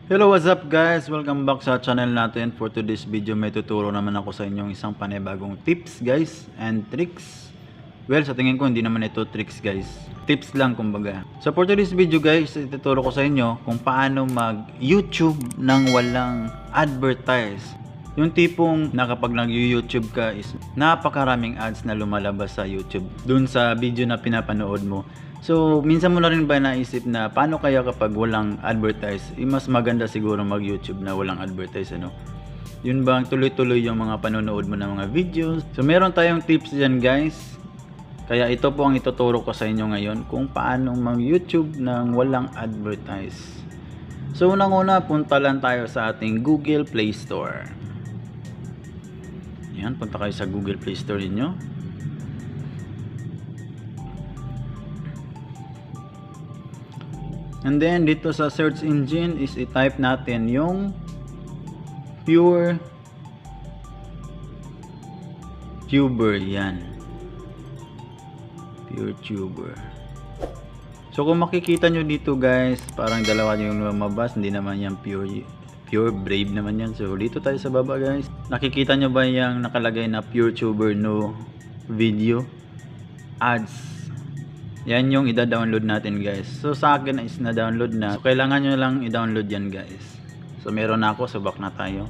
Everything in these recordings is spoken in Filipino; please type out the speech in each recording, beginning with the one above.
Hello, what's up guys? Welcome back sa channel natin. For today's video, may tuturo naman ako sa inyong isang panibagong tips guys and tricks. Well, sa tingin ko hindi naman ito tricks guys. Tips lang kumbaga. So for today's video guys, ituturo ko sa inyo kung paano mag-YouTube nang walang advertise. Yung tipong na kapag nag-YouTube ka is napakaraming ads na lumalabas sa YouTube dun sa video na pinapanood mo. So, minsan mo na rin ba naisip na paano kaya kapag walang advertise? Mas maganda siguro mag-YouTube na walang advertise, ano? Yun bang tuloy-tuloy yung mga panonood mo ng mga videos? So, meron tayong tips dyan guys. Kaya ito po ang ituturo ko sa inyo ngayon kung paano mag-YouTube nang walang advertise. So, unang-una, punta lang tayo sa ating Google Play Store. Yan, punta kayo sa Google Play Store ninyo. And then dito sa search engine is i-type natin yung PureTuber, yan. PureTuber. So kung makikita nyo dito guys, parang dalawa yung lumabas, hindi naman yan Pure Brave naman yan. So dito tayo sa baba guys. Nakikita nyo ba yung nakalagay na PureTuber no video ads? Yan yung ida-download natin guys. So sa akin is na-download na. So kailangan nyo lang i-download yan guys. So meron na ako. So back na tayo.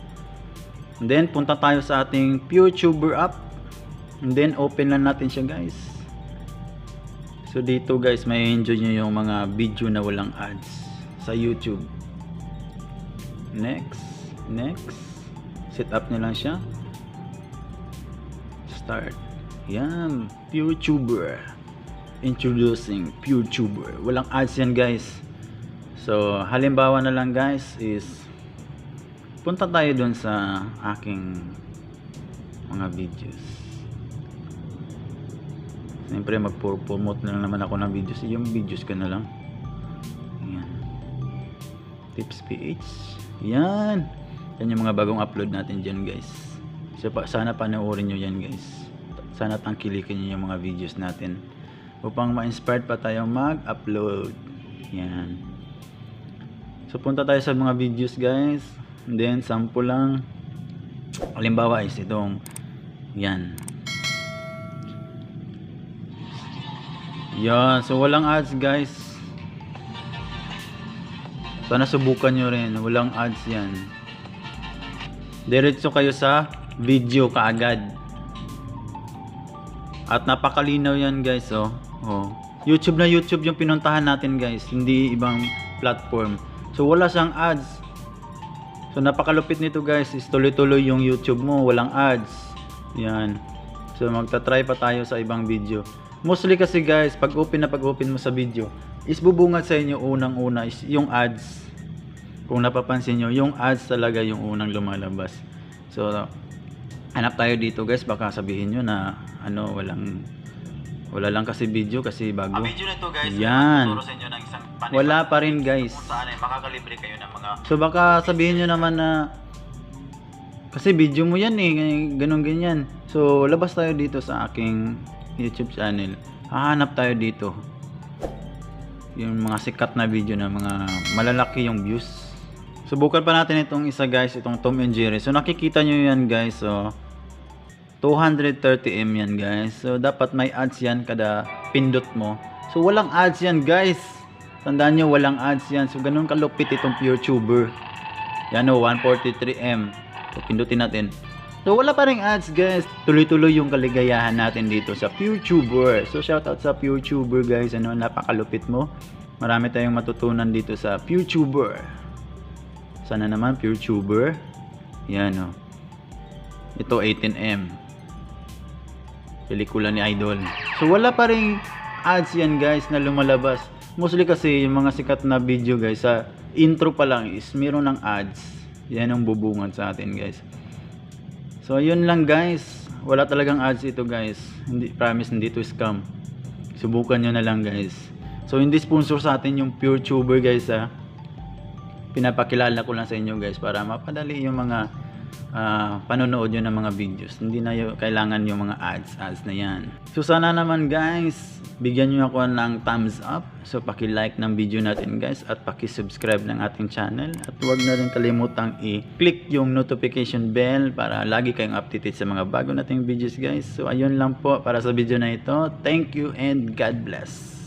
And then punta tayo sa ating PureTuber app. And then open lang natin siya guys. So dito guys, may enjoy nyo yung mga video na walang ads sa YouTube. Next. Set up nyo lang siya. Start. Yan. PureTuber. Introducing PureTuber. Walang ads yan guys. So halimbawa na lang guys is punta tayo dun sa aking mga videos. Siyempre mag-promote na lang naman ako ng videos. Yung videos ko na lang. Yan. Tips PH. Yan. Yan yung mga bagong upload natin dyan guys. So sana panoorin nyo yan guys. Sana tangkilikin nyo yung mga videos natin upang ma-inspired pa tayo mag-upload. Yan. So punta tayo sa mga videos guys. And then sample lang. Halimbawa is itong yan. Yan. So walang ads guys. Sana subukan nyo rin. Walang ads yan. Diretso kayo sa video kaagad. At napakalinaw yan guys, oh. YouTube na YouTube yung pinuntahan natin guys, hindi ibang platform. So wala siyang ads. So napakalupit nito guys, is tuloy-tuloy yung YouTube mo, walang ads. Yan. So magta-try pa tayo sa ibang video. Mostly kasi guys, pag open mo sa video, is bubungad sa inyo unang-una is yung ads. Kung napapansin nyo, yung ads talaga yung unang lumalabas. So hanap tayo dito guys, baka sabihin nyo na ano, wala lang kasi video kasi bago. Ang video nito guys, yan. Sa inyo ng isang wala pa rin guys. Kung saan ay makakalibre kayo ng mga. So baka sabihin nyo naman na kasi video mo yan eh, ganun ganyan. So labas tayo dito sa aking YouTube channel. Hahanap tayo dito yung mga sikat na video na mga malalaki yung views. Subukan pa natin itong isa guys, itong Tom and Jerry. So nakikita nyo yan guys, so 230M yan guys. So dapat may ads yan kada pindot mo. So walang ads yan guys. Tandaan nyo, walang ads yan. So ganun kalupit itong PureTuber. Yan o, 143M. So pindutin natin. So wala pa ring ads guys. Tuloy-tuloy yung kaligayahan natin dito sa PureTuber. So shoutout sa PureTuber guys. Ano, napakalupit mo. Marami tayong matutunan dito sa PureTuber. Sana naman PureTuber. Yan o. Ito 18M. Pelikula ni Idol. So wala pa ring ads yan guys na lumalabas. Mostly kasi yung mga sikat na video guys, sa intro pa lang is meron ng ads. Yan ang bubungan sa atin guys. So yun lang guys. Wala talagang ads ito guys. Hindi, promise hindi to scam. Subukan nyo na lang guys. So hindi sponsor sa atin yung PureTuber guys ha. Pinapakilala ko lang sa inyo guys para mapadali yung mga panonood nyo ng mga videos. Hindi na kailangan yung mga ads na yan. So sana naman guys, bigyan nyo ako ng thumbs up. So paki-like ng video natin guys at paki-subscribe ng ating channel. At huwag na rin kalimutang i-click yung notification bell para lagi kayong updated sa mga bago nating videos guys. So ayun lang po para sa video na ito. Thank you and God bless.